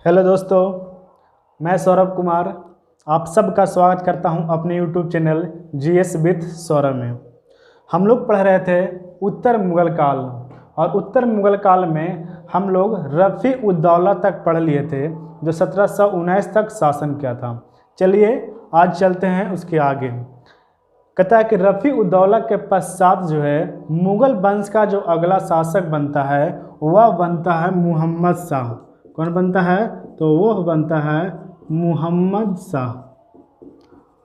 Hello दोस्तों, मैं सौरभ कुमार आप सबका स्वागत करता हूं अपने YouTube channel GS with Saurabh में। हम लोग पढ़ रहे थे उत्तर मुगल काल और उत्तर मुगल काल में हम लोग रफ़ी उद दौला तक पढ़ लिए थे जो 1719 तक शासन किया था। चलिए आज चलते हैं उसके आगे। कहता है कि रफ़ी उद दौला के पश्चात जो है मुगल वंश का जो अगला शासक बनता है वह बनता है मुहम्मद शाह। कौन बनता है? तो वो बनता है मुहम्मद शाह।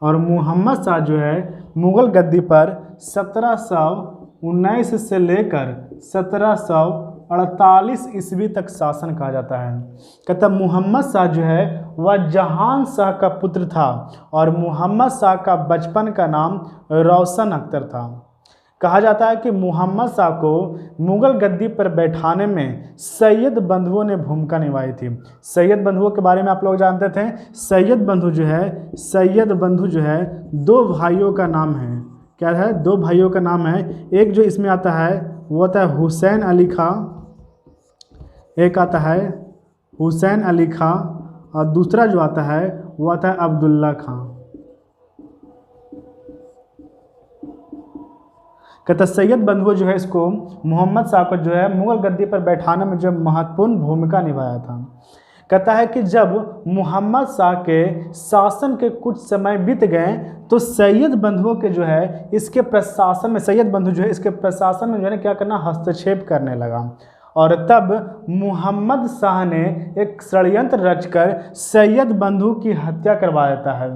और मुहम्मद शाह जो है मुगल गद्दी पर 1719 से लेकर 1748 ईस्वी तक शासन कहा जाता है। कहता मुहम्मद शाह जो है वह जहान शाह का पुत्र था और मुहम्मद शाह का बचपन का नाम रोशन अख्तर था। कहा जाता है कि मुहम्मद शाह को मुगल गद्दी पर बैठाने में सैयद बंधुओं ने भूमिका निभाई थी। सैयद बंधुओं के बारे में आप लोग जानते थे। सैयद बंधु जो है दो भाइयों का नाम है। क्या है? दो भाइयों का नाम है। एक जो इसमें आता है वो आता है हुसैन अली खां, एक आता है हुसैन अली खां और दूसरा जो आता है वो आता है अब्दुल्ला खां। कहता सैयद बंधुओं जो है इसको मुहम्मद शाह को जो है मुगल गद्दी पर बैठाने में जो महत्वपूर्ण भूमिका निभाया था। कहता है कि जब मुहम्मद शाह के शासन के कुछ समय बीत गए तो सैयद बंधुओं के जो है इसके प्रशासन में क्या करना, हस्तक्षेप करने लगा। और तब मुहम्मद शाह ने एक षड्यंत्र रचकर सैयद बंधु की हत्या करवा देता है।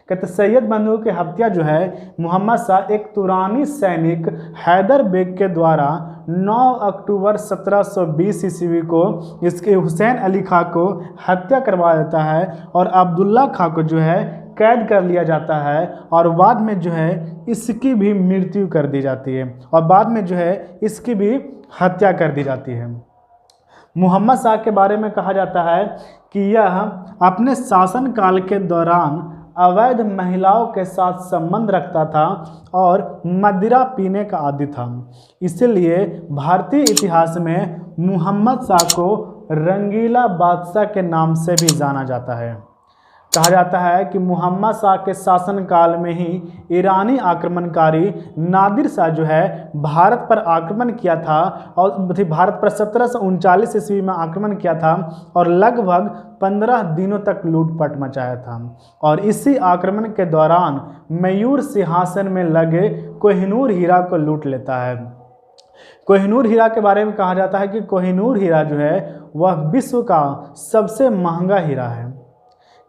कहते सैयद बंधु की हत्या जो है मुहम्मद शाह एक तुरानी सैनिक हैदर बेग के द्वारा 9 अक्टूबर 1720 ईस्वी को इसके हुसैन अली खां को हत्या करवा देता है और अब्दुल्ला खां को जो है कैद कर लिया जाता है और बाद में जो है इसकी भी मृत्यु कर दी जाती है और बाद में जो है इसकी भी हत्या कर दी जाती है। मुहम्मद शाह के बारे में कहा जाता है कि यह अपने शासनकाल के दौरान अवैध महिलाओं के साथ संबंध रखता था और मदिरा पीने का आदी था। इसलिए भारतीय इतिहास में मुहम्मद शाह को रंगीला बादशाह के नाम से भी जाना जाता है। कहा जाता है कि मुहम्मद शाह के शासनकाल में ही ईरानी आक्रमणकारी नादिर शाह जो है भारत पर आक्रमण किया था और भारत पर 1739 ईस्वी में आक्रमण किया था और लगभग 15 दिनों तक लूटपाट मचाया था। और इसी आक्रमण के दौरान मयूर सिंहासन में लगे कोहिनूर हीरा को लूट लेता है। कोहिनूर हीरा के बारे में कहा जाता है कि कोहिनूर हीरा जो है वह विश्व का सबसे महंगा हीरा है।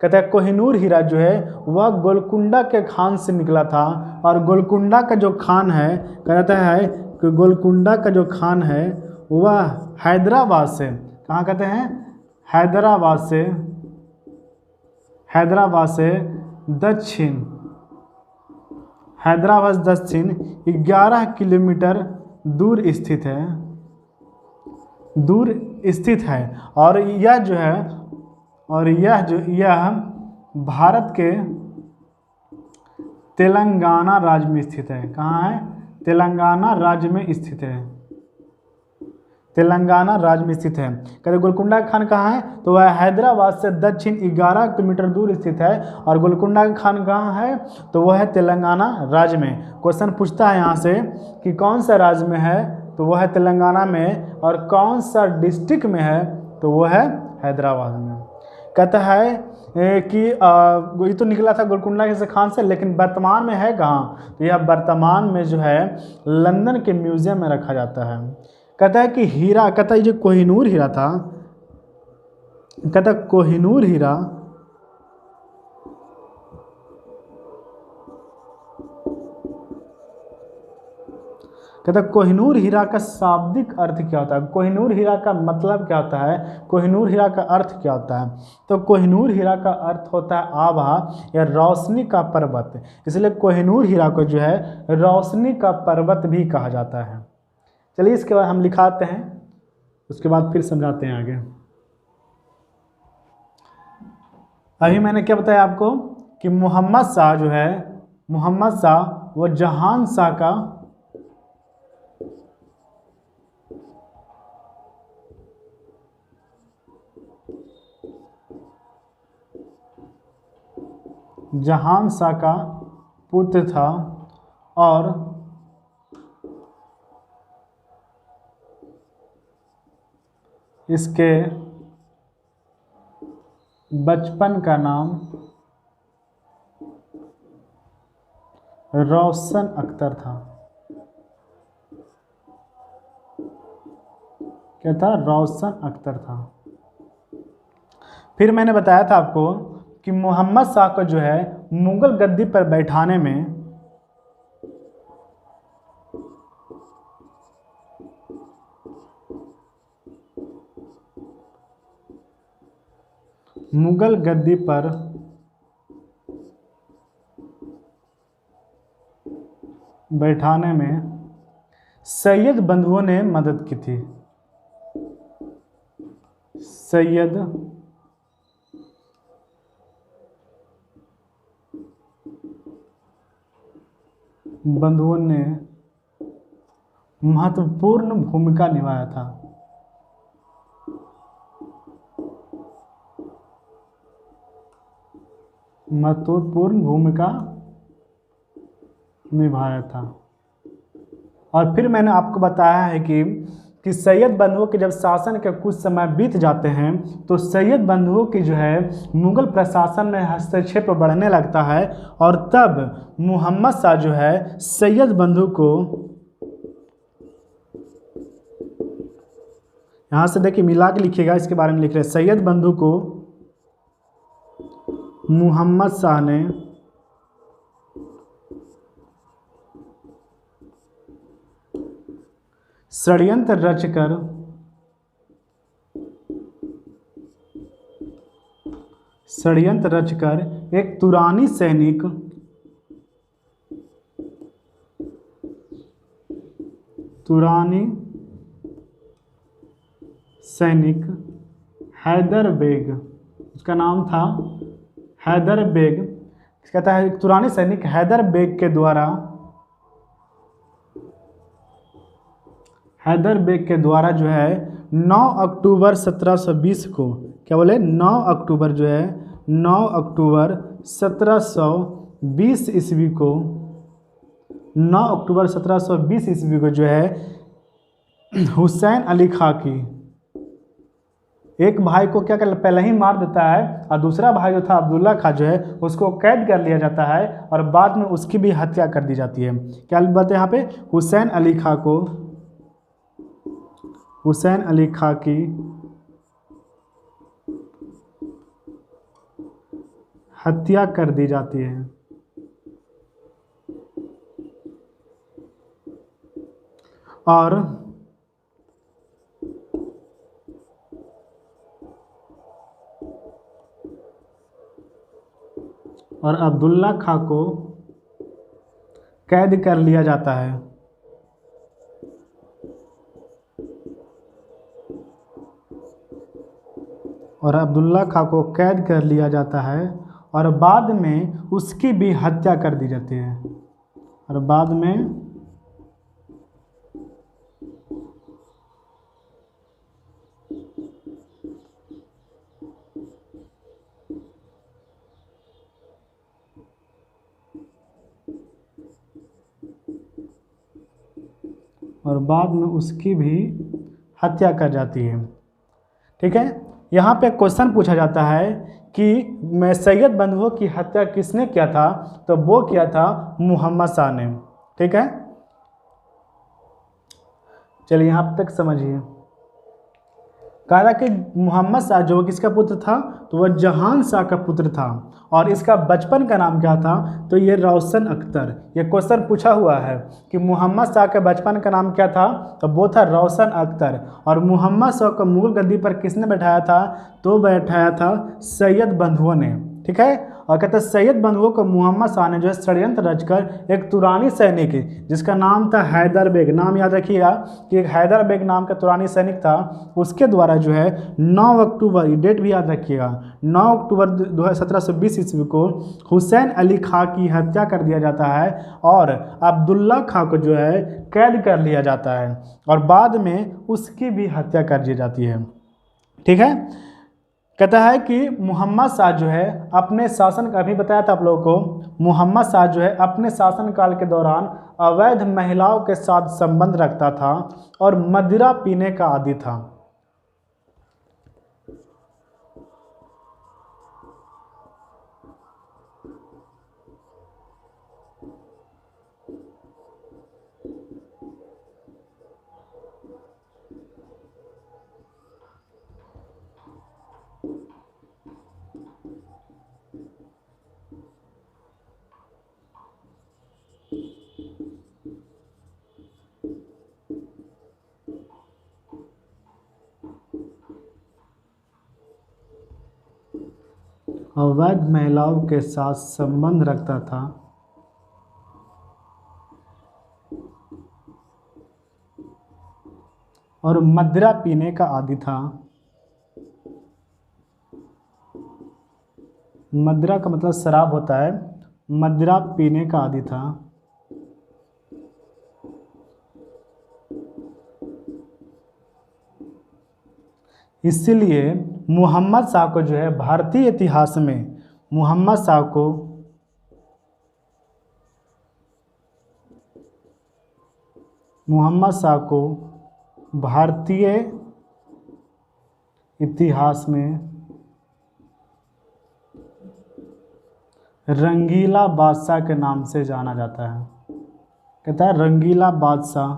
कहता है कोहिनूर हीरा जो है वह गोलकुंडा के खान से निकला था और गोलकुंडा का जो खान है, कहता है कि गोलकुंडा का जो खान है वह हैदराबाद से, कहाँ कहते हैं, हैदराबाद से दक्षिण 11 किलोमीटर दूर स्थित है और यह भारत के तेलंगाना राज्य में स्थित है। कहाँ है? तेलंगाना राज्य में स्थित है। कहते गोलकुंडा खान कहाँ है? तो वह हैदराबाद से दक्षिण 11 किलोमीटर दूर स्थित है और गोलकुंडा खान कहाँ है? तो वह है तेलंगाना राज्य में। क्वेश्चन पूछता है यहाँ से कि कौन सा राज्य में है? तो वह है तेलंगाना में। और कौन सा डिस्ट्रिक्ट में है? तो वह है हैदराबाद में। कहता है कि ये तो निकला था गोलकुंडा के खान से, लेकिन वर्तमान में है कहाँ? तो यह वर्तमान में जो है लंदन के म्यूजियम में रखा जाता है। कहता है कि हीरा, कहता है जो कोहिनूर हीरा था, कहता कोहिनूर हीरा का शाब्दिक अर्थ क्या होता है? कोहिनूर हीरा का मतलब क्या होता है? कोहिनूर हीरा का अर्थ क्या होता है? तो कोहिनूर हीरा का अर्थ होता है आभा या रोशनी का पर्वत। इसलिए कोहिनूर हीरा को जो है रोशनी का पर्वत भी कहा जाता है। चलिए इसके बाद हम लिखाते हैं, उसके बाद फिर समझाते हैं आगे। अभी मैंने क्या बताया आपको कि मुहम्मद शाह वो जहान शाह का जहान शाह का पुत्र था और इसके बचपन का नाम रोशन अख्तर था। क्या था? रोशन अख्तर था। फिर मैंने बताया था आपको कि मोहम्मद शाह को जो है मुगल गद्दी पर बैठाने में मुगल गद्दी पर बैठाने में सैयद बंधुओं ने मदद की थी। सैयद बंधुओं ने महत्वपूर्ण भूमिका निभाया था। महत्वपूर्ण भूमिका निभाया था। और फिर मैंने आपको बताया है कि सैयद बंधुओं के जब शासन के कुछ समय बीत जाते हैं तो सैयद बंधुओं की जो है मुगल प्रशासन में हस्तक्षेप बढ़ने लगता है और तब मोहम्मद शाह जो है सैयद बंधु को, यहाँ से देखिए मिला के लिखिएगा, इसके बारे में लिख रहे हैं, सैयद बंधु को मोहम्मद शाह ने षड्यंत्र रचकर एक तुरानी सैनिक हैदर बेग, उसका नाम था हैदर बेग, कहता है एक तुरानी सैनिक हैदर बेग के द्वारा जो है 9 अक्टूबर 1720 को, क्या बोले, 9 अक्टूबर जो है 9 अक्टूबर 1720 ईस्वी को, 9 अक्टूबर 1720 ईस्वी को जो है हुसैन अली खां की, एक भाई को क्या कर पहले ही मार देता है और दूसरा भाई जो था अब्दुल्ला खां जो है उसको कैद कर लिया जाता है और बाद में उसकी भी हत्या कर दी जाती है। क्या बात है यहाँ पे? हुसैन अली खां की हत्या कर दी जाती है। और अब्दुल्ला खां को कैद कर लिया जाता है। और अब्दुल्ला खां को कैद कर लिया जाता है और बाद में उसकी भी हत्या कर दी जाती है। और बाद में उसकी भी हत्या कर जाती है। ठीक है, यहाँ पे क्वेश्चन पूछा जाता है कि मैं सैयद बंधुओं की हत्या किसने किया था? तो वो किया था मोहम्मद शाह ने। ठीक है, चलिए यहाँ तक समझिए। कहा था कि मोहम्मद शाह जो किसका पुत्र था? तो वह जहान शाह का पुत्र था और इसका बचपन का नाम क्या था? तो ये रोशन अख्तर। ये क्वेश्चन पूछा हुआ है कि मोहम्मद शाह के बचपन का नाम क्या था? तो वो था रोशन अख्तर। और मोहम्मद शाह को मुगल गद्दी पर किसने बैठाया था? तो बैठाया था सैयद बंधुओं ने। ठीक है, और कहते हैं सैयद बंधुओं को मोहम्मद शाह ने जो है षड्यंत्र रचकर एक तुरानी सैनिक जिसका नाम था हैदर बेग, नाम याद रखिएगा कि एक हैदर बेग नाम का तुरानी सैनिक था, उसके द्वारा जो है 9 अक्टूबर, ये डेट भी याद रखिएगा, 9 अक्टूबर 1720 ईस्वी को हुसैन अली खां की हत्या कर दिया जाता है और अब्दुल्ला खां को जो है कैद कर लिया जाता है और बाद में उसकी भी हत्या कर दी जाती है। ठीक है, कहता है कि मोहम्मद शाह जो है अपने शासन का, अभी बताया था आप लोगों को, मोहम्मद शाह जो है अपने शासनकाल के दौरान अवैध महिलाओं के साथ संबंध रखता था और मदिरा पीने का आदी था। अवैध महिलाओं के साथ संबंध रखता था और मदिरा पीने का आदी था। मदिरा का मतलब शराब होता है, मदिरा पीने का आदी था। इसीलिए मोहम्मद शाह को जो है भारतीय इतिहास में, मोहम्मद शाह को भारतीय इतिहास में रंगीला बादशाह के नाम से जाना जाता है। कहता है रंगीला बादशाह।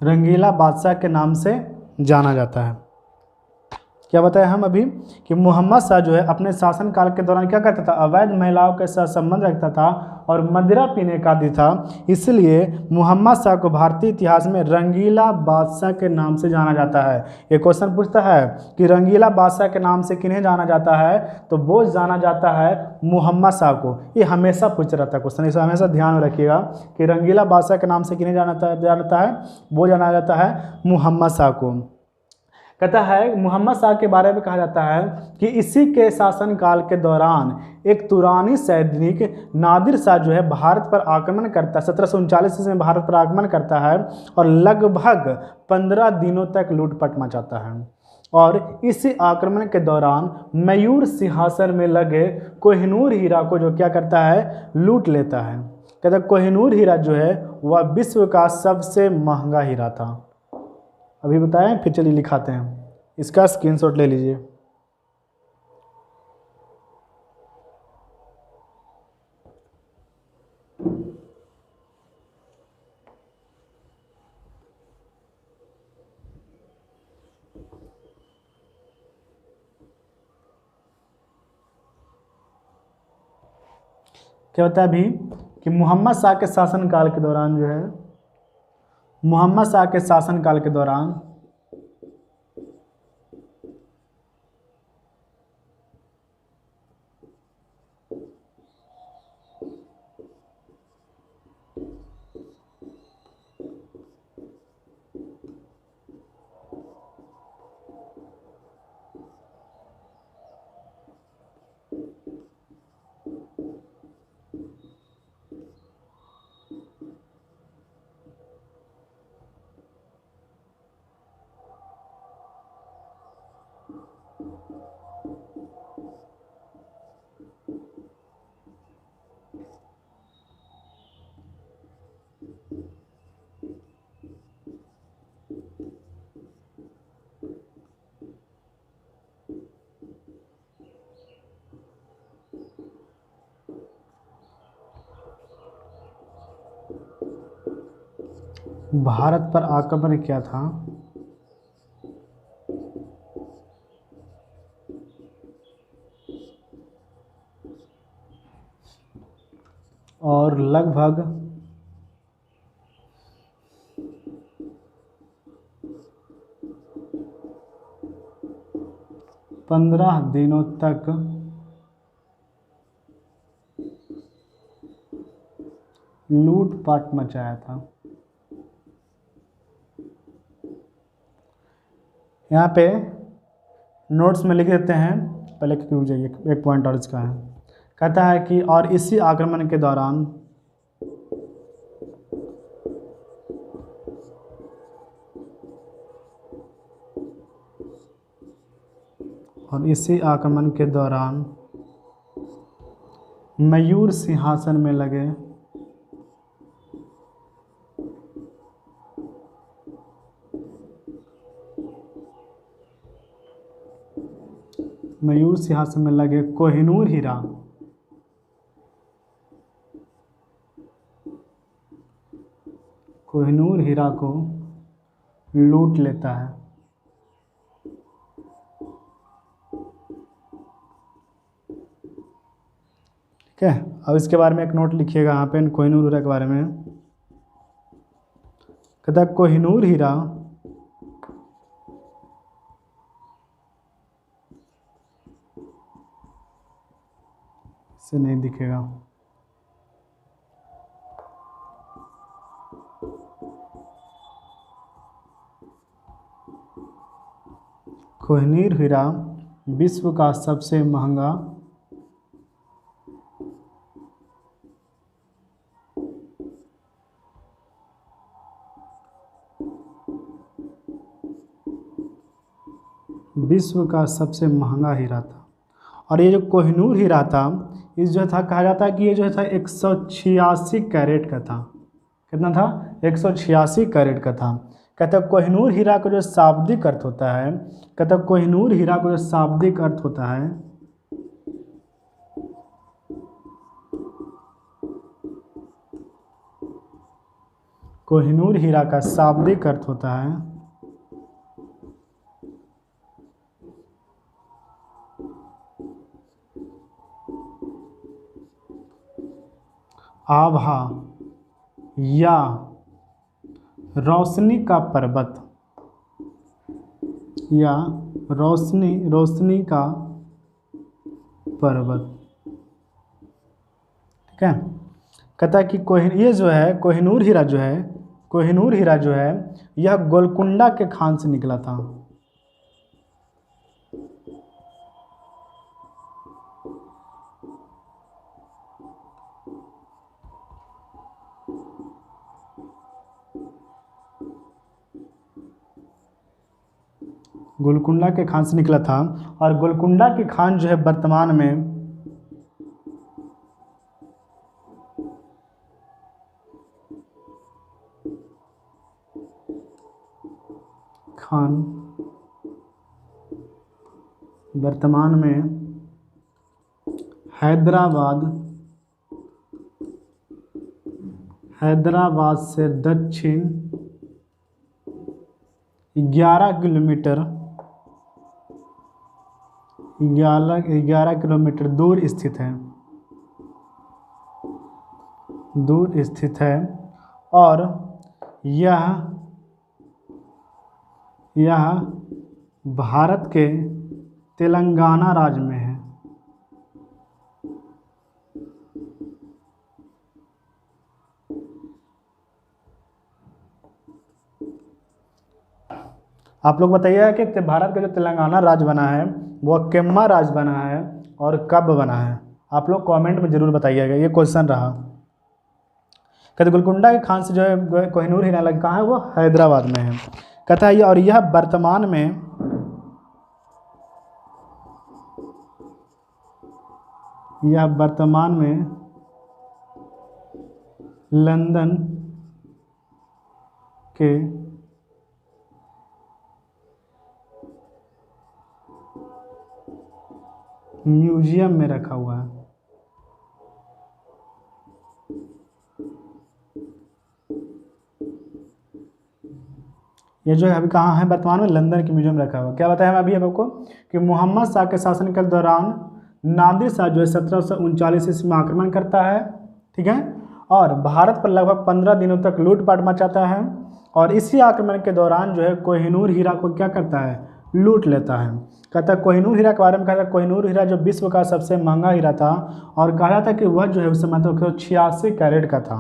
रंगीला बादशाह के नाम से जाना जाता है। क्या बताया हम अभी कि मोहम्मद शाह जो है अपने शासनकाल के दौरान क्या करता था, अवैध महिलाओं के साथ संबंध रखता था और मदिरा पीने का आदी था। इसलिए मोहम्मद शाह को भारतीय इतिहास में रंगीला बादशाह के नाम से जाना जाता है। ये क्वेश्चन पूछता है कि रंगीला बादशाह के नाम से किन्हें जाना जाता है, तो वो जाना जाता है मोहम्मद शाह को। ये हमेशा पूछ रहता है क्वेश्चन, इसे हमेशा ध्यान में रखिएगा कि रंगीला बादशाह के नाम से किन्हें जाना है, वो जाना जाता है मोहम्मद शाह को। कहता है मोहम्मद शाह के बारे में कहा जाता है कि इसी के शासनकाल के दौरान एक तुरानी सैनिक नादिर शाह जो है भारत पर आक्रमण करता है, 1739 में भारत पर आक्रमण करता है और लगभग 15 दिनों तक लूटपाट मचाता है। और इसी आक्रमण के दौरान मयूर सिंहासन में लगे कोहिनूर हीरा को जो क्या करता है, लूट लेता है। कहता है कोहिनूर हीरा जो है वह विश्व का सबसे महंगा हीरा था। अभी बताएं, फिर चलिए लिखाते हैं, इसका स्क्रीनशॉट ले लीजिए। क्या होता है अभी कि मोहम्मद शाह के शासनकाल के दौरान जो है, मोहम्मद शाह के शासनकाल के दौरान भारत पर आक्रमण किया था और लगभग 15 दिनों तक लूटपाट मचाया था। यहाँ पे नोट्स में लिख देते हैं पहले रुक जाइए, एक पॉइंट और इसका है। कहता है कि और इसी आक्रमण के दौरान मयूर सिंहासन में लगे कोहिनूर हीरा को लूट लेता है। ठीक है, अब इसके बारे में एक नोट लिखिएगा यहाँ पे कोहिनूर हीरा के बारे में। कहता है कोहिनूर हीरा से नहीं दिखेगा। कोहिनूर हीरा विश्व का सबसे महंगा हीरा था। और ये जो कोहिनूर हीरा था, इस जो था कहा जाता है कि ये जो था 186 कैरेट का था। कितना था? 186 कैरेट का था। कहता है कोहिनूर हीरा का जो शाब्दिक अर्थ होता है, कोहिनूर हीरा का शाब्दिक अर्थ होता है आभा या रोशनी का पर्वत, रोशनी का पर्वत। ठीक है, कहता है कि कोहिनूर हीरा जो है यह गोलकुंडा के खान से निकला था। गोलकुंडा के खान से निकला था। और गोलकुंडा के खान जो है वर्तमान में हैदराबाद से दक्षिण 11 किलोमीटर दूर स्थित है। और यह भारत के तेलंगाना राज्य में है। आप लोग बताइए कि भारत का जो तेलंगाना राज्य बना है वो केम्मा राज्य बना है और कब बना है? आप लोग कमेंट में ज़रूर बताइएगा, ये क्वेश्चन रहा। कहते गोलकुंडा के खान से जो है कोहिनूर हीरा लगा, कहाँ है वो? हैदराबाद में है। कहता है और यह वर्तमान में लंदन के म्यूजियम में रखा हुआ है। ये जो है अभी कहाँ है? वर्तमान में लंदन के म्यूजियम में रखा हुआ। क्या बताया मैं अभी आपको कि मोहम्मद शाह के शासनकाल के दौरान नादिर शाह जो है 1739 ईस्वी में आक्रमण करता है। ठीक है, और भारत पर लगभग 15 दिनों तक लूटपाट मचाता है। और इसी आक्रमण के दौरान जो है कोहिनूर हीरा को क्या करता है? लूट लेता है। कहता है कोहिनूर हीरा के बारे में कहता है कोहिनूर हीरा जो विश्व का सबसे महंगा हीरा था और कहा जाता है कि वह जो है उस समय तो 186 कैरेट का था।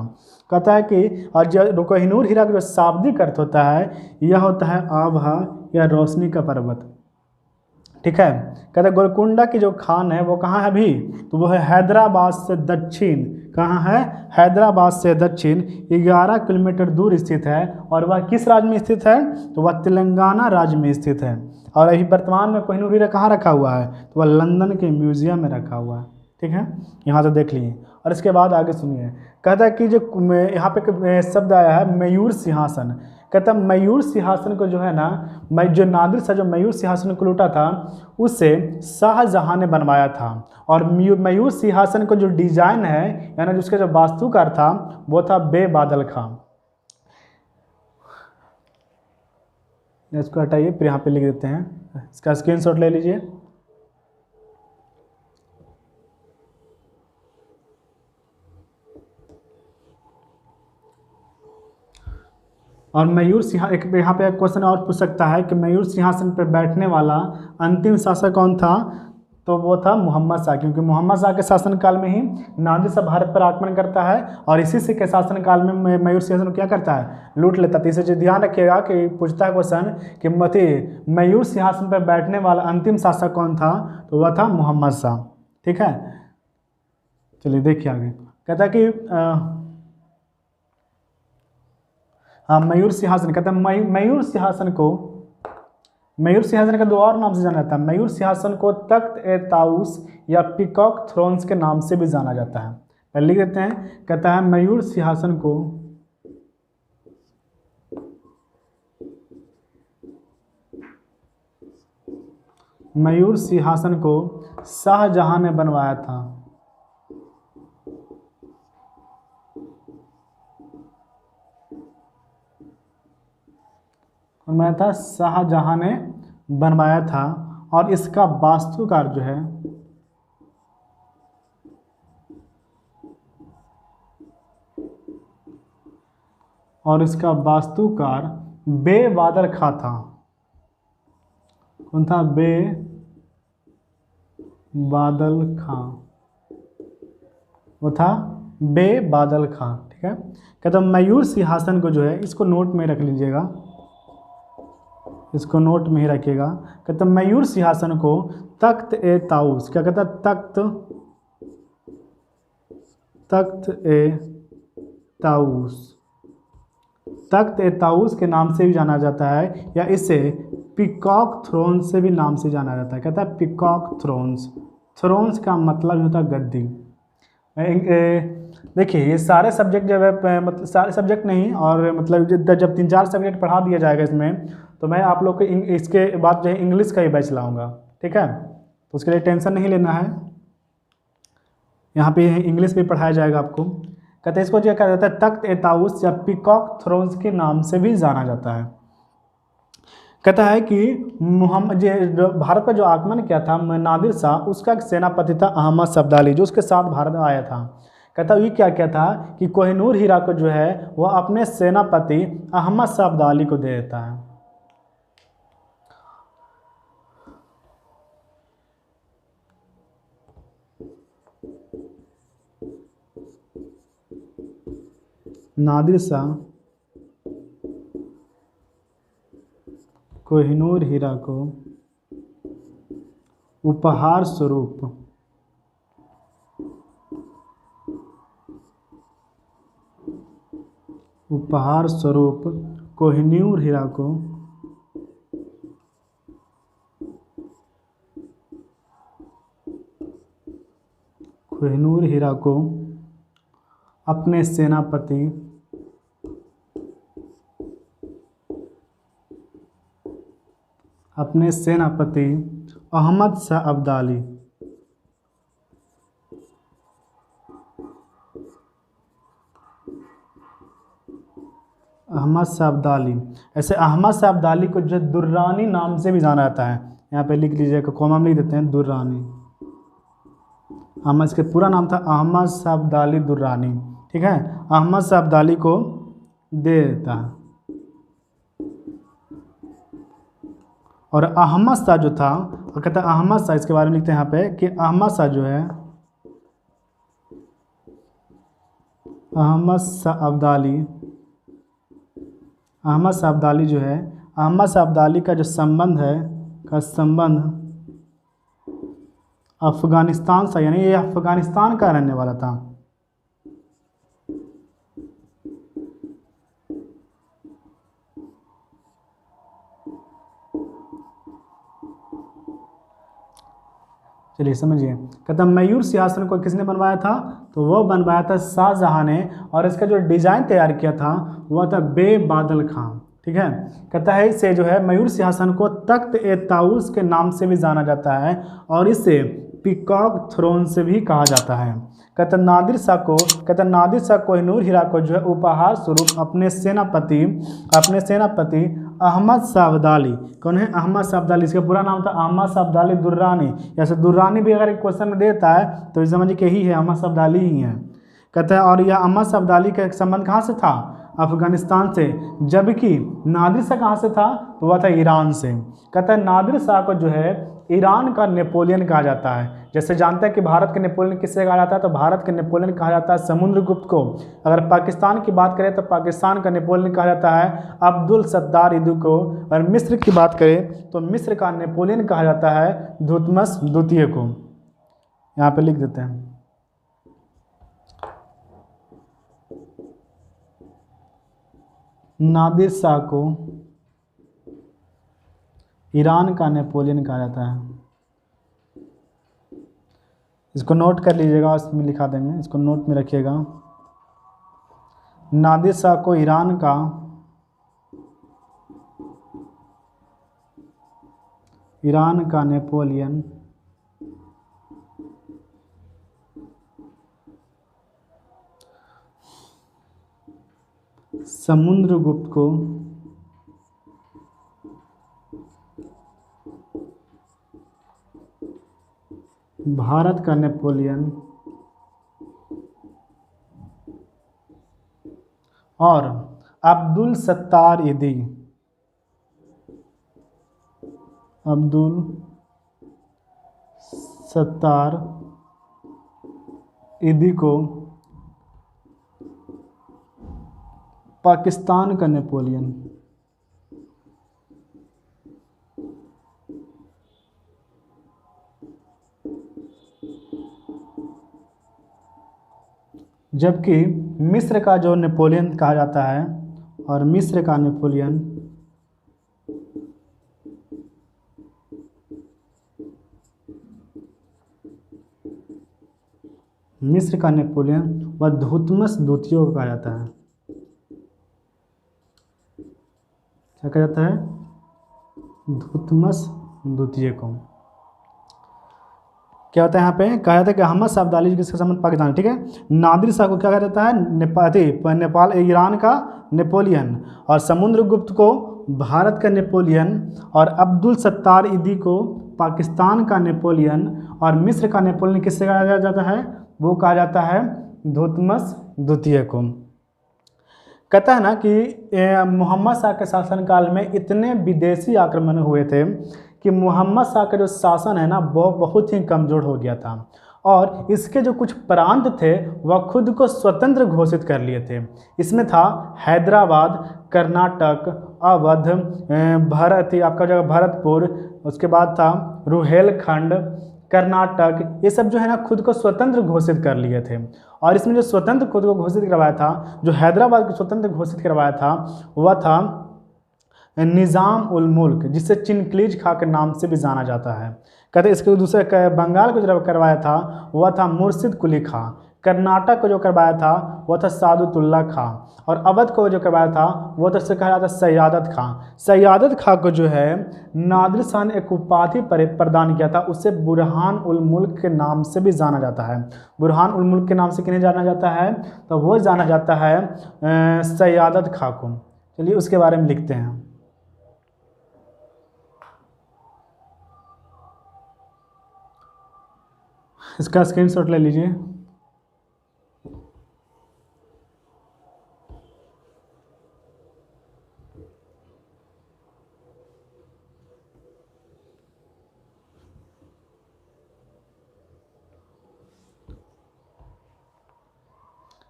कहता है कि और जो कोहिनूर हीरा का जो शाब्दिक अर्थ होता है यह होता है आभा या रोशनी का पर्वत। ठीक है। कहते हैं गोलकुंडा की जो खान है वो कहाँ है अभी, तो वो है हैदराबाद से दक्षिण, कहाँ है, हैदराबाद से दक्षिण 11 किलोमीटर दूर स्थित है। और वह किस राज्य में स्थित है, तो वह तेलंगाना राज्य में स्थित है। और अभी वर्तमान में कोहिनूर हीरा कहाँ रखा हुआ है, तो वह लंदन के म्यूजियम में रखा हुआ है। ठीक है, यहाँ से देख लीजिए। और इसके बाद आगे सुनिए, कहता है कि जो यहाँ पे शब्द आया है मयूर सिंहासन। कहता है मयूर सिंहासन को जो है ना, जो नादिर शाह जो मयूर सिंहासन को लूटा था उसे शाहजहां ने बनवाया था। और मयूर सिंहासन को जो डिजाइन है यानी जिसका जो वास्तुकार था वो था बे बादल खां। इसको हटाइए, फिर यहाँ पे लिख देते हैं, इसका स्क्रीनशॉट ले लीजिए। और मयूर सिंहासन, एक यहाँ पे एक क्वेश्चन और पूछ सकता है कि मयूर सिंहासन पर बैठने वाला अंतिम शासक कौन था, तो वो था मोहम्मद शाह, क्योंकि मोहम्मद शाह के शासनकाल में ही नादिर शाह भारत पर आक्रमण करता है और इसी से के शासनकाल में मयूर सिंहासन क्या करता है, लूट लेता है। तो इसे ध्यान रखिएगा कि पूछता है क्वेश्चन कि मयूर सिंहासन पर बैठने वाला अंतिम शासक कौन था, तो वह था मोहम्मद शाह। ठीक है, चलिए देखिए आगे। कहता है कि हाँ मयूर सिंहासन, कहता है मयूर सिंहासन का दो और नाम से जाना जाता है। मयूर सिंहासन को तख्त ए ताउस या पीकॉक थ्रोन्स के नाम से भी जाना जाता है। पहले लिख देते हैं, कहता है मयूर सिंहासन को शाहजहां ने बनवाया था। बनाया था, शाहजहां ने बनवाया था। और इसका वास्तुकार जो है बे बादल खां था। कौन था, बे बादल खां, वो था बे बादल खां। ठीक है, कहता मयूर सिंहासन को जो है, इसको नोट में रख लीजिएगा, इसको नोट में ही रखिएगा। कहता मयूर सिंहासन को तख्त ए ताउस, क्या कहता, तख्त ए ताउस के नाम से भी जाना जाता है, या इसे पीकॉक थ्रोन्स से भी नाम से जाना जाता है। कहता है पीकॉक थ्रोन्स का मतलब होता है गद्दी। देखिए ये सारे सब्जेक्ट जब है, मतलब सारे सब्जेक्ट नहीं, और मतलब जब 3-4 सब्जेक्ट पढ़ा दिया जाएगा इसमें, तो मैं आप लोग को इसके बाद जो है इंग्लिश का ही बैच लाऊंगा। ठीक है, तो उसके लिए टेंशन नहीं लेना है, यहाँ पे इंग्लिश भी पढ़ाया जाएगा आपको। कहते हैं इसको जो कहा जाता है तख्त ए ताउस या पीकॉक थ्रोन्स के नाम से भी जाना जाता है। कहता है कि भारत पर जो आक्रमण किया था नादिर शाह, उसका सेनापति था अहमद शाह अब्दाली, जो उसके साथ भारत में आया था। कहता है ये क्या था कि कोहिनूर हीरा को जो है वह अपने सेनापति अहमद शाह अब्दाली को दे देता है। नादिर शाह कोहिनूर हीरा को उपहार स्वरूप कोहिनूर हीरा को अपने सेनापति अहमद शाह अब्दाली। ऐसे अहमद शाह अब्दाली को जो दुर्रानी नाम से भी जाना जाता है, यहाँ पे लिख लीजिएगा, कॉमा में लिख देते हैं दुर्रानी। इसका पूरा नाम था अहमद शाह अब्दाली दुर्रानी। ठीक है, अहमद शाह अब्दाली को दे देता है। और अहमद शाह जो था, और कहता है अहमद शाह, इसके बारे में लिखते हैं यहाँ पे कि अहमद शाह अहमद शाह अब्दाली का जो संबंध है अफगानिस्तान से, यानी ये अफगानिस्तान का रहने वाला था। चलिए समझिए, कहता मयूर सिंहासन को किसने बनवाया था, तो वह बनवाया था शाहजहां ने, और इसका जो डिजाइन तैयार किया था वह था बेबादल खां। ठीक है, कहता है इसे जो है मयूर सिंहासन को तख्त ए ताऊस के नाम से भी जाना जाता है, और इसे पीकॉक थ्रोन से भी कहा जाता है। कहता नादिर शाह कोहिनूर हीरा को जो है उपहार स्वरूप अपने सेनापति अहमद शाह अब्दाली, कौन है अहमद शाह अब्दाली, इसका पूरा नाम था अहमद शाह अब्दाली दुर्रानी, जैसे दुर्रानी भी अगर एक क्वेश्चन में देता है तो समझिए कि ही है अहमद शाह अब्दाली ही है। कहता है और यह अहमद शाह अब्दाली का एक संबंध कहाँ से था, अफगानिस्तान से, जबकि नादिर शाह कहाँ से था, तो वह था ईरान से। कहता है नादिर शाह को जो है ईरान का नेपोलियन कहा जाता है। जैसे जानते हैं कि भारत के नेपोलियन किससे कहा जाता है, तो भारत के नेपोलियन कहा जाता है समुद्रगुप्त को। अगर पाकिस्तान की बात करें तो पाकिस्तान का नेपोलियन कहा जाता है अब्दुल सत्तार ईदू को। और मिस्र की बात करें तो मिस्र का नेपोलियन कहा जाता है थुतमस द्वितीय को। यहाँ पे लिख देते हैं। नादिर शाह को ईरान का नेपोलियन कहा जाता है। इसको नोट कर लीजिएगा, उसमें लिखा देंगे, इसको नोट में रखिएगा। नादिर शाह को ईरान का नेपोलियन समुद्रगुप्त को भारत का नेपोलियन और अब्दुल सत्तार ईदी को पाकिस्तान का नेपोलियन। जबकि मिस्र का जो नेपोलियन कहा जाता है, और मिस्र का नेपोलियन वह थुतमस द्वितीय को कहा जाता है। क्या कहा जाता है, थुतमस द्वितीय को। क्या होता है यहाँ पे, कहा जाता है कि अहमद शाह अब्दाली जिसका संबंध पाकिस्तान। ठीक है, नादिर शाह को क्या कहा जाता है, नेपाल ईरान का नेपोलियन, और समुद्रगुप्त को भारत का नेपोलियन, और अब्दुल सत्तार ईदी को पाकिस्तान का नेपोलियन, और मिस्र का नेपोलियन किससे कहा जाता है, वो कहा जाता है थुतमस द्वितीय को। कहता है ना कि मोहम्मद शाह के शासनकाल में इतने विदेशी आक्रमण हुए थे कि मोहम्मद शाह का जो शासन है ना वो बहुत ही कमज़ोर हो गया था, और इसके जो कुछ प्रांत थे वह खुद को स्वतंत्र घोषित कर लिए थे। इसमें था हैदराबाद, कर्नाटक, अवध, आपका जगह भरतपुर, उसके बाद था रुहेलखंड, कर्नाटक, ये सब जो है ना खुद को स्वतंत्र घोषित कर लिए थे। और इसमें जो स्वतंत्र खुद को घोषित करवाया था, जो हैदराबाद को स्वतंत्र घोषित करवाया था, वह था निज़ाम उल मुल्क, जिसे चिनक्लीज खां के नाम से भी जाना जाता है। कहते इसके दूसरे बंगाल को जो करवाया था वह था मुर्शिद कुली खां, कर्नाटक को जो करवाया था वह था सादुतुल्ला खां, और अवध को जो करवाया था वह तो कहा जाता है सयादत खां। सयादत खां को जो है नादिर शाह ने एक उपाधि प्रदान किया था, उसे बुरहान उल मुल्क के नाम से भी जाना जाता है। बुरहान उल मुल्क के नाम से किन्हें जाना जाता है, तो वो जाना जाता है सयादत खां को। चलिए उसके बारे में लिखते हैं। इसका स्क्रीनशॉट ले लीजिए।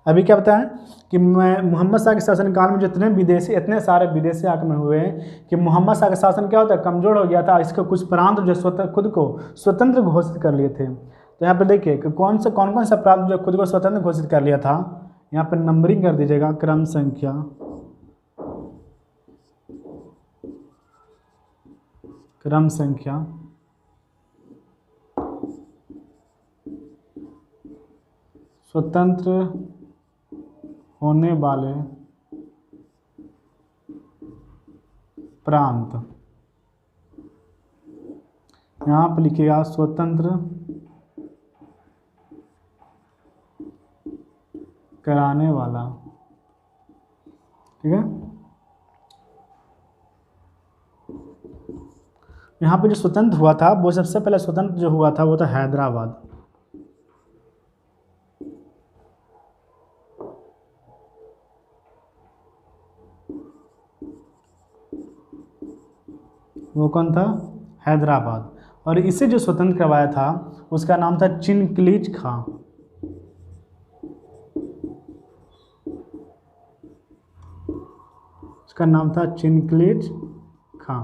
अभी क्या बताएं कि मैं मोहम्मद शाह के शासनकाल में जितने विदेशी, इतने सारे विदेशी आक्रमण हुए कि मोहम्मद शाह का शासन क्या होता है, कमज़ोर हो गया था। इसके कुछ प्रांत जो खुद को स्वतंत्र घोषित कर लिए थे। तो यहाँ पर देखिए कि कौन कौन सा प्रांत जो खुद को स्वतंत्र घोषित कर लिया था। यहाँ पर नंबरिंग कर दीजिएगा, क्रम संख्या, क्रम संख्या, स्वतंत्र होने वाले प्रांत। यहाँ पर लिखिएगा स्वतंत्र कराने वाला, ठीक है। यहाँ पे जो स्वतंत्र हुआ था वो सबसे पहले स्वतंत्र जो हुआ था वो था हैदराबाद। वो कौन था, हैदराबाद। और इसे जो स्वतंत्र करवाया था उसका नाम था चिनक्लीज खां। उसका नाम था चिनक्लीज खां।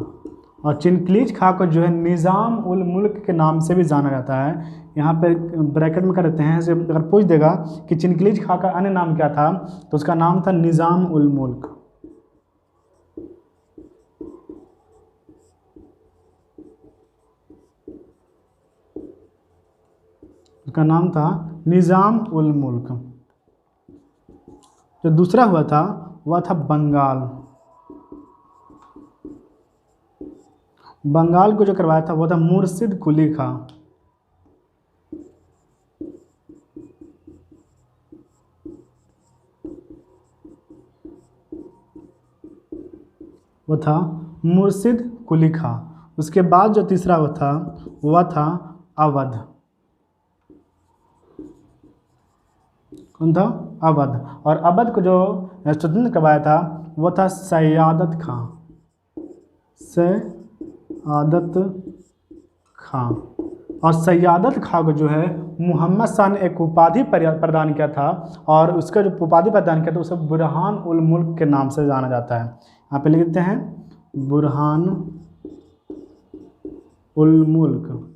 और चिनक्लीज खां को जो है निज़ाम उल मुल्क के नाम से भी जाना जाता है। यहाँ पे ब्रैकेट में कर देते हैं, अगर पूछ देगा कि चिनक्लीज खां का अन्य नाम क्या था तो उसका नाम था निज़ाम उल मुल्क। उसका नाम था निज़ाम उल मुल्क। जो दूसरा हुआ था वह था बंगाल। बंगाल को जो करवाया था वो था मुर्शिद कुली खां। वो था मुर्शिद कुली खां। उसके बाद जो तीसरा वो था वह था अवध। कौन था, अवध। और अवध को जो स्वतंत्र करवाया था वो था सयादत खां। सयादत खां। और सयादत खां को जो है मोहम्मद शाह ने एक उपाधि प्रदान किया था, और उसका जो उपाधि प्रदान किया था उसे बुरहान उल मुल्क के नाम से जाना जाता है। यहाँ पे लिखते हैं बुरहान उल मुल्क।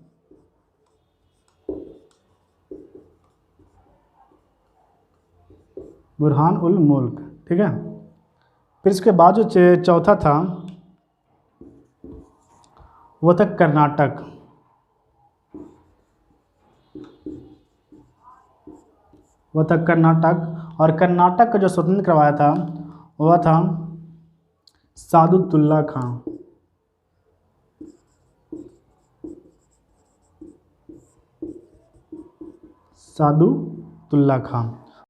बुरहान उल मुल्क, ठीक है। फिर इसके बाद जो चौथा था वो था कर्नाटक। वो था कर्नाटक। और कर्नाटक का जो स्वतंत्र करवाया था वह था सादुतुल्ला खां। सादुतुल्ला खां।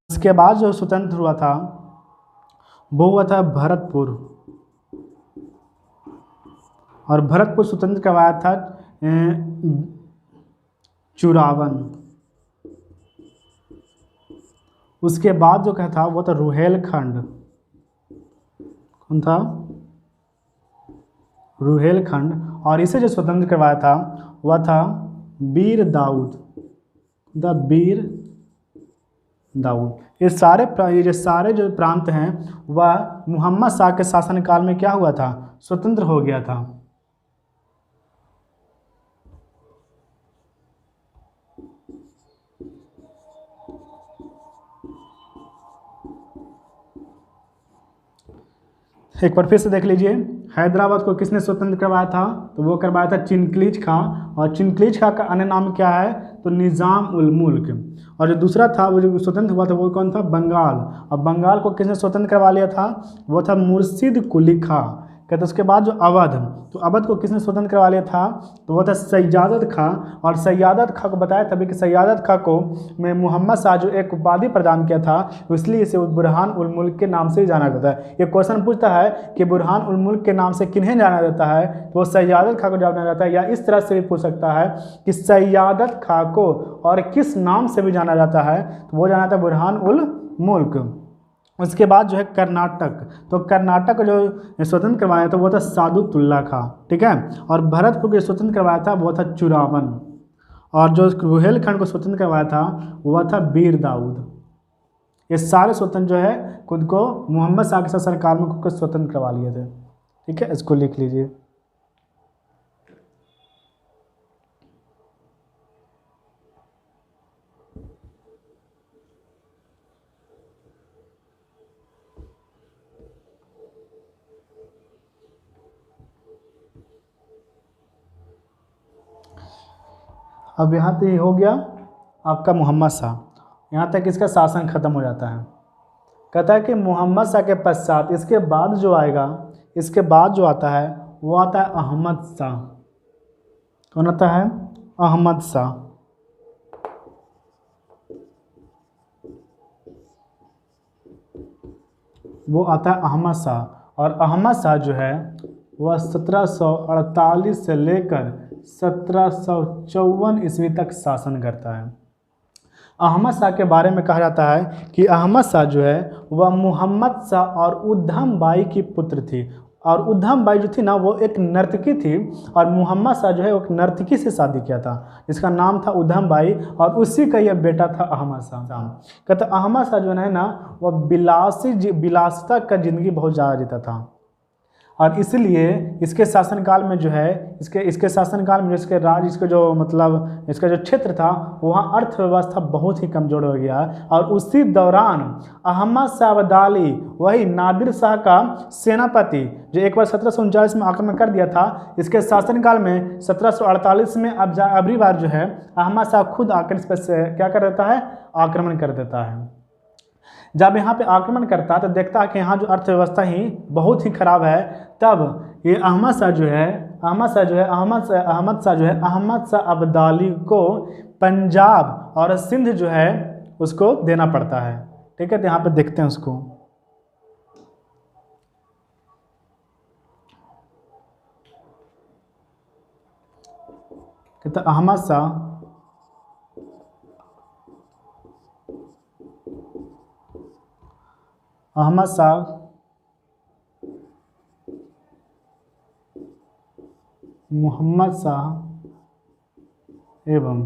इसके बाद जो स्वतंत्र हुआ था वो हुआ था भरतपुर। और भरतपुर स्वतंत्र करवाया था चुरावन। उसके बाद जो क्या था वो था रुहेलखंड। कौन था, रुहेलखंड। और इसे जो स्वतंत्र करवाया था वह था बीर दाऊद। द बीर दाऊद। ये सारे जो प्रांत हैं वह मोहम्मद शाह के शासनकाल में क्या हुआ था, स्वतंत्र हो गया था। एक बार फिर से देख लीजिए, हैदराबाद को किसने स्वतंत्र करवाया था, तो वो करवाया था चिनक्लीज खां। और चिनक्लीज खां का अन्य नाम क्या है, तो निज़ाम उल मुल्क। और जो दूसरा था वो जो स्वतंत्र हुआ था वो कौन था, बंगाल। और बंगाल को किसने स्वतंत्र करवा लिया था, वो था मुर्शिद कुली खां। कहते उसके बाद जो अवध, तो अवध को किसने स्वतंत्र करवा लिया था, तो वो था सयादत खां। और सयादत खां को बताया तभी कि सयादत खां को में मोहम्मद शाह जो एक उपाधि प्रदान किया था इसलिए इसे बुरहान उल मुल्क के नाम से जाना जाता है। ये क्वेश्चन पूछता है कि बुरहान उल मुल्क के नाम से किन्हें जाना जाता है, तो वो सयादत खां को जाना जाता है। या इस तरह से भी पूछ सकता है कि सयादत खां को और किस नाम से भी जाना जाता है, तो वो जाना जाता है बुरहान उल मुल्क। उसके बाद जो है कर्नाटक, तो कर्नाटक को जो स्वतंत्र करवाया था वो था सादुतुल्ला खां, ठीक है। और भरतपुर को स्वतंत्र करवाया था वो था चुरावन। और जो रुहेलखंड को स्वतंत्र करवाया था वह था बीर दाऊद। ये सारे स्वतंत्र जो है खुद को मोहम्मद शाह के शासनकाल में खुद को स्वतंत्र करवा लिए थे। ठीक है, इसको लिख लीजिए। अब यहाँ तक हो गया आपका मोहम्मद शाह, यहाँ तक इसका शासन खत्म हो जाता है। कहता है कि मोहम्मद शाह के पश्चात इसके बाद जो आएगा, इसके बाद जो आता है वो आता है अहमद शाह। कौन आता है? अहमद शाह। वो आता है अहमद शाह। और अहमद शाह जो है वह 1748 से लेकर 1754 ईस्वी तक शासन करता है। अहमद शाह के बारे में कहा जाता है कि अहमद शाह जो है वह मोहम्मद शाह और उद्धम बाई की पुत्र थी। और उद्धम बाई जो थी ना वो एक नर्तकी थी, और मोहम्मद शाह जो है वो एक नर्तकी से शादी किया था, जिसका नाम था उद्धम बाई, और उसी का यह बेटा था अहमद शाह। कहते अहमद शाह जो है ना वह विलासिता का ज़िंदगी बहुत ज़्यादा जीता था, और इसलिए इसके शासनकाल में जो है इसके शासनकाल में इसके राज्य इसके जो मतलब इसका जो क्षेत्र था वहाँ अर्थव्यवस्था बहुत ही कमज़ोर हो गया। और उसी दौरान अहमद शाह अब्दाली, वही नादिर शाह का सेनापति जो एक बार 1739 में आक्रमण कर दिया था, इसके शासनकाल में 1748 में अबरी बार जो है अहमद शाह खुद आकर इस पर से क्या कर देता है? आक्रमण कर देता है। जब यहाँ पे आक्रमण करता है तो देखता है कि यहाँ जो अर्थव्यवस्था ही बहुत ही खराब है, तब ये अहमद शाह जो है अहमद शाह अब्दाली को पंजाब और सिंध जो है उसको देना पड़ता है। ठीक है, तो यहाँ पे देखते हैं उसको। कहते अहमद शाह मोहम्मद शाह एवं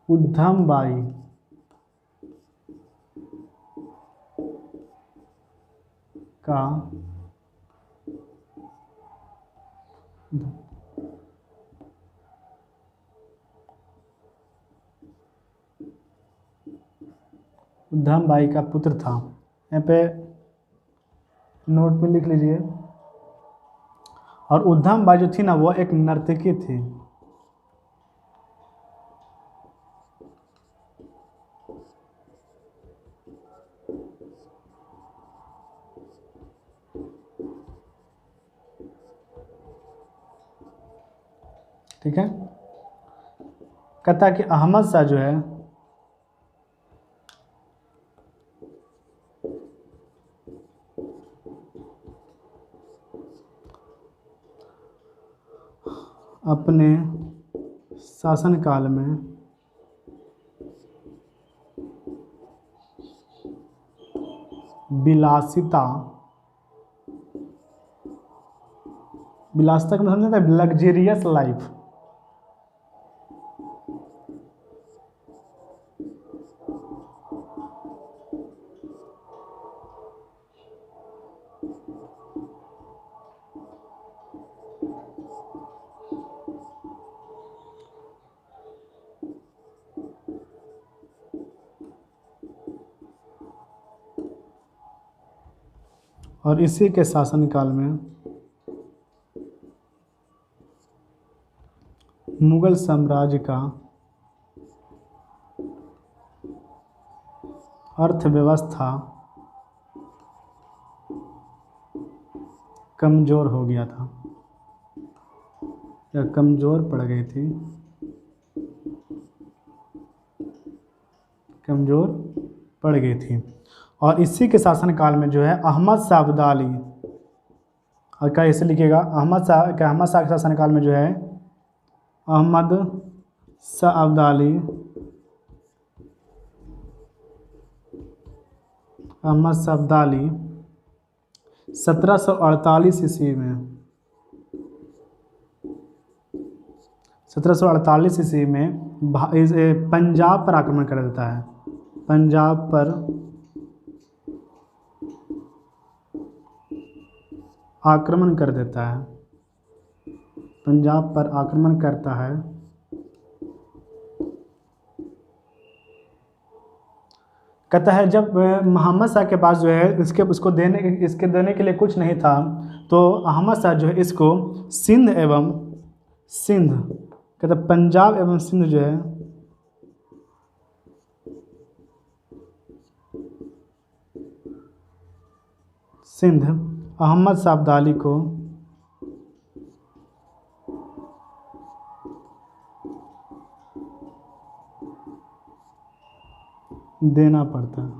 उद्धम बाई का उद्धम बाई का पुत्र था। यहाँ पे नोट में लिख लीजिए। और उद्धम बाई जो थी ना वो एक नर्तकी थी। ठीक है, कहता है कि अहमद शाह जो है अपने शासनकाल में विलासिता का मतलब समझते हैं, लग्जेरियस लाइफ, और इसी के शासनकाल में मुगल साम्राज्य का अर्थव्यवस्था कमज़ोर हो गया था या कमज़ोर पड़ गई थी, कमज़ोर पड़ गई थी। और इसी के शासनकाल में जो है अहमद शाह अब्दाली, और क्या इसे लिखिएगा अहमद शाह के शासनकाल में जो है अहमद शाह अब्दाली 1748 ईस्वी में 1748 ईस्वी में पंजाब पर आक्रमण कर देता है। पंजाब पर आक्रमण कर देता है, पंजाब पर आक्रमण करता है। कहता है जब मोहम्मद शाह के पास जो है इसके देने के लिए कुछ नहीं था, तो अहमद शाह जो है इसको सिंध कहता है पंजाब एवं सिंध जो है सिंध अहमद शाह अब्दाली को देना पड़ता है।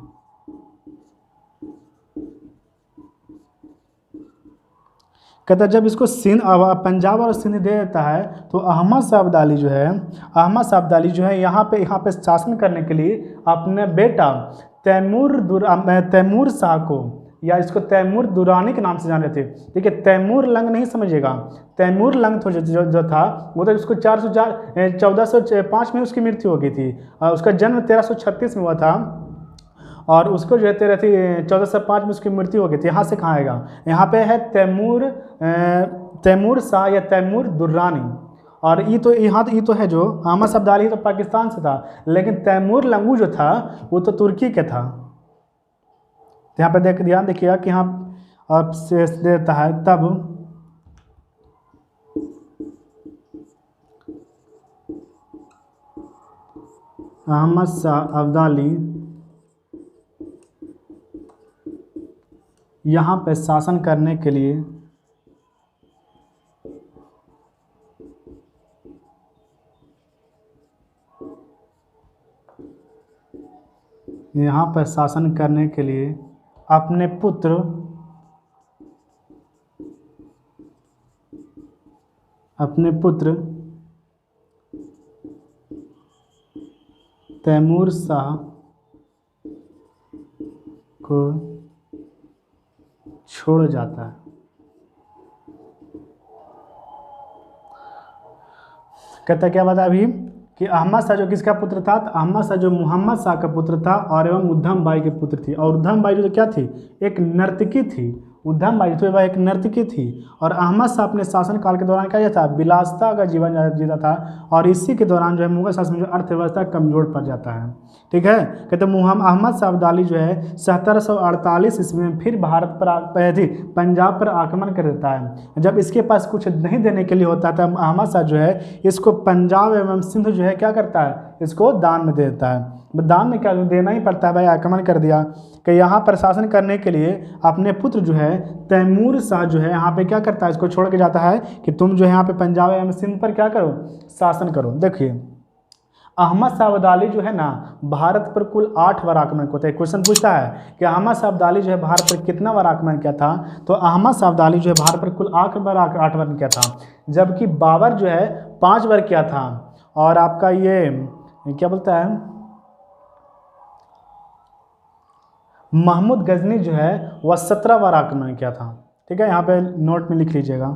कहता है जब इसको पंजाब और सिंध दे देता है, तो अहमद शाह अब्दाली जो है यहाँ पे शासन करने के लिए अपने बेटा तैमूर शाह को, या इसको तैमूर दुरानी के नाम से जान रहे थे। देखिए तैमूर लंग नहीं समझिएगा, तैमूर लंग तो जो था वो तो उसको 1405 में उसकी मृत्यु हो गई थी। उसका जन्म 1336 में हुआ था, और उसको जो है 1405 में उसकी मृत्यु हो गई थी। यहाँ से कहाँ आएगा, यहाँ पे है तैमूर शाह या तैमूर दुर्रानी। और ये तो है जो अहमद शाह अब्दाली तो पाकिस्तान से था, लेकिन तैमूर लंगू जो था वो तो तुर्की के था। यहाँ पे ध्यान देखिएगा कि यहाँ अब से देता है तब अहमद शाह अब्दाली यहाँ पे शासन करने के लिए अपने पुत्र तैमूर शाह को छोड़ जाता है। कहता क्या बता अभी कि अहमद शाह जो किसका पुत्र था, तो अहमद शाह जो मोहम्मद शाह का पुत्र था और एवं उद्धम बाई के पुत्र थी। और उद्धम बाई जो क्या थी, एक नर्तकी थी। उद्धम बाई तो वह एक नर्तकी थी। और अहमद शाह अपने शासनकाल के दौरान क्या था, विलासिता का जीवन जीता था। और इसी के दौरान जो है मुगल शासन में जो अर्थव्यवस्था कमजोर पड़ जाता है। ठीक है, कहते अहमद शाह अब्दाली जो है 1748 ईस्वी में फिर पंजाब पर आक्रमण कर देता है। जब इसके पास कुछ नहीं देने के लिए होता था, अहमद शाह जो है इसको पंजाब एवं सिंध जो है क्या करता है, इसको दान में दे देता है। दान में क्या देना ही पड़ता है भाई, आक्रमण कर दिया। कि यहाँ पर शासन करने के लिए अपने पुत्र जो है तैमूर शाह जो है यहाँ पे क्या करता है, इसको छोड़ के जाता है कि तुम जो है यहाँ पे पंजाब एवं सिंध पर क्या करो, शासन करो। देखिए अहमद शाह अब्दाली जो है ना भारत पर कुल 8 बार आक्रमण होता है। क्वेश्चन पूछता है कि अहमद शाह अब्दाली जो है भारत पर कितना बार आक्रमण किया था, तो अहमद शाह अब्दाली जो है भारत पर कुल 8 बार किया था, जबकि बाबर जो है 5 बार किया था। और आपका ये क्या बोलता है, महमूद गजनी जो है वह 17 बार आक्रमण किया था। ठीक है, यहाँ पे नोट में लिख लीजिएगा।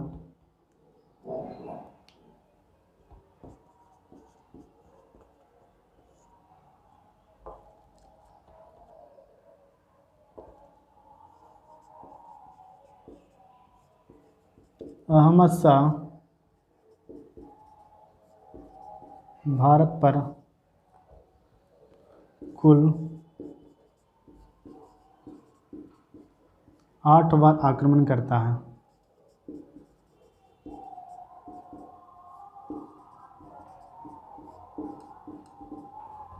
अहमद शाह भारत पर कुल 8 बार आक्रमण करता है,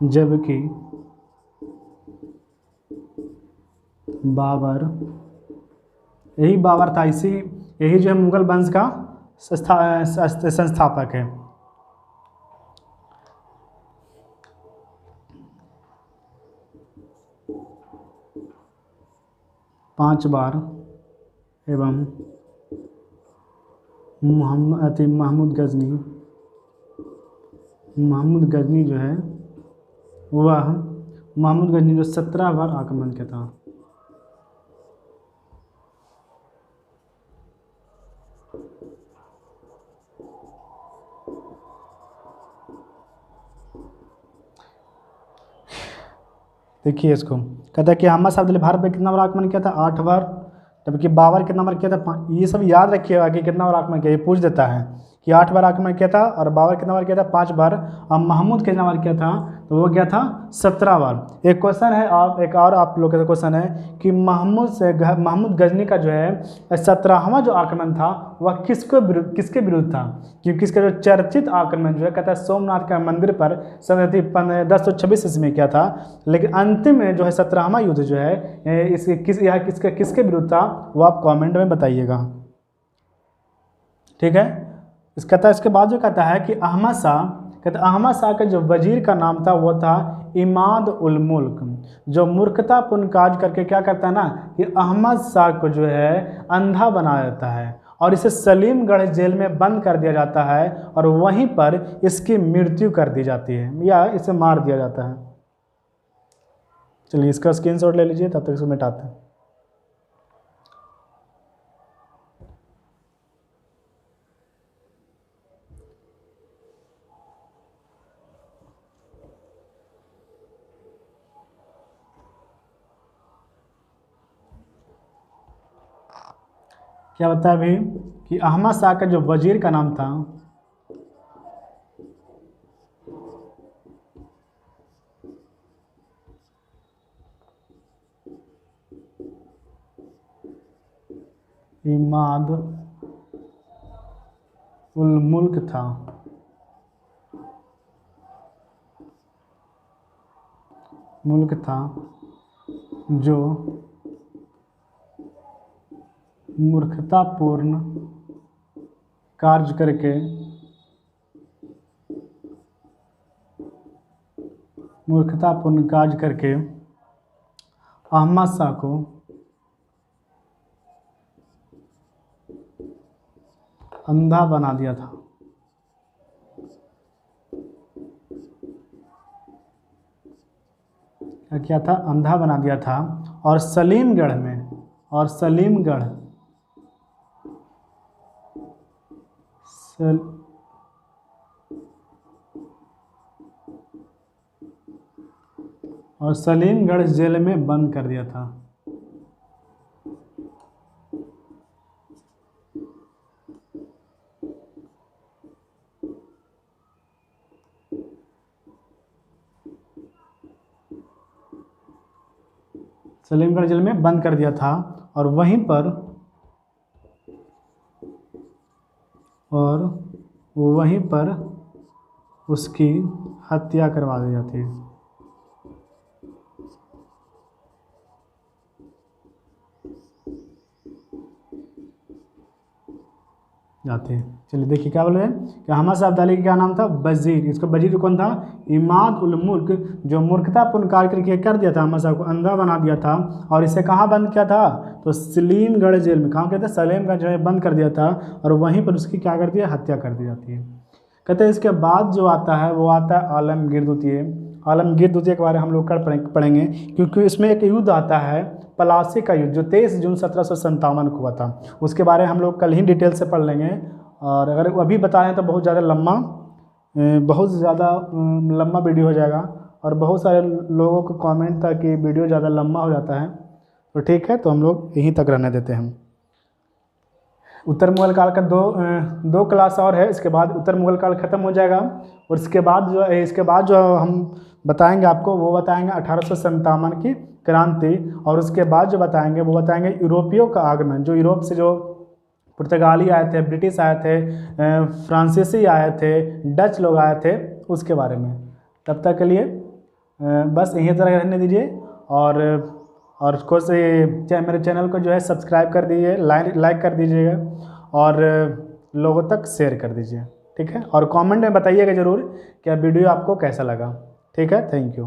जबकि बाबर, यही बाबर था, यही जो है मुगल वंश का संस्थापक है। पाँच बार एवं महमूद गजनी जो है वह महमूद गजनी जो 17 बार आक्रमण किया था। देखिए इसको, कहता है कि अहमद शाह अब्दाली भारत पे कितना बार आक्रमण किया था? 8 बार। जबकि बाबर कितना बार किया था? 5। ये सब याद रखिएगा कि कितना बार आक्रमण किया, ये पूछ देता है कि 8 बार आक्रमण किया था, और बाबर कितना बार किया था? 5 बार। और महमूद कितना बार किया था? तो वो क्या था? 17 बार। एक क्वेश्चन है, आप एक और आप लोग का क्वेश्चन है कि महमूद गजनी का जो है 17वां जो आक्रमण था वह किसके विरुद्ध था? क्योंकि इसका जो चर्चित आक्रमण जो है कहता है सोमनाथ का मंदिर पर सन 1026 ईस्वी में किया था, लेकिन अंतिम में जो है 17वां युद्ध जो है किसके विरुद्ध था, वो आप कमेंट में बताइएगा। ठीक है। इसके बाद जो कहता है कि अहमद शाह का जो वजीर का नाम था वो था इमाद उल मुल्क, जो मूर्खतापूर्ण कार्य करके क्या करता है ना कि अहमद शाह को जो है अंधा बना देता है और इसे सलीमगढ़ जेल में बंद कर दिया जाता है और वहीं पर इसकी मृत्यु कर दी जाती है या इसे मार दिया जाता है। चलिए इसका स्क्रीनशॉट ले लीजिए, तब तक इसको मिटाते हैं। क्या बता अभी कि अहमद शाह का जो वजीर का नाम था इमाद उल मुल्क था। जो मूर्खतापूर्ण कार्य करके अहमद शाह को अंधा बना दिया था। क्या था? अंधा बना दिया था। और सलीमगढ़ जेल में बंद कर दिया था। सलीमगढ़ जेल में बंद कर दिया था और वहीं पर उसकी हत्या करवा दी जाती है। चलिए देखिए क्या बोल रहे हैं कि अहमद शाह अब्दाली का क्या नाम था? वजीर। इसका वजीर कौन था? इमाद उल मुल्क, जो मूर्खतापूर्ण कार्य करके कर दिया था, अहमद शाह को अंधा बना दिया था और इसे कहाँ बंद किया था? तो सलीमगढ़ जेल में। कहाँ कहते हैं? सलीमगढ़ जो है बंद कर दिया था और वहीं पर उसकी क्या कर दिया? हत्या कर दी जाती है। कहते हैं इसके बाद जो आता है वो आता है आलमगीर द्वितीय के बारे में हम लोग पढ़ेंगे, क्योंकि इसमें एक युद्ध आता है पलासी का युद्ध, जो 23 जून 1757 को हुआ था। उसके बारे में हम लोग कल ही डिटेल से पढ़ लेंगे। और अगर अभी बताएं तो बहुत ज़्यादा लंबा वीडियो हो जाएगा और बहुत सारे लोगों को कमेंट था कि वीडियो ज़्यादा लंबा हो जाता है। तो ठीक है, तो हम लोग यहीं तक रहने देते हैं। उत्तर मुगल काल का दो क्लास और है, इसके बाद उत्तर मुगल काल ख़त्म हो जाएगा। और इसके बाद जो हम बताएंगे आपको, वो बताएंगे 1857 की क्रांति। और उसके बाद जो बताएंगे वो बताएंगे यूरोपियों का आगमन, जो यूरोप से जो पुर्तगाली आए थे, ब्रिटिश आए थे, फ्रांसीसी आए थे, डच लोग आए थे, उसके बारे में। तब तक के लिए बस यहीं तरह रहने दीजिए और कोई मेरे चैनल को जो है सब्सक्राइब कर दीजिए, लाइक कर दीजिएगा और लोगों तक शेयर कर दीजिए। ठीक है, और कमेंट में बताइएगा ज़रूर कि वीडियो आपको कैसा लगा। ठीक है, थैंक यू।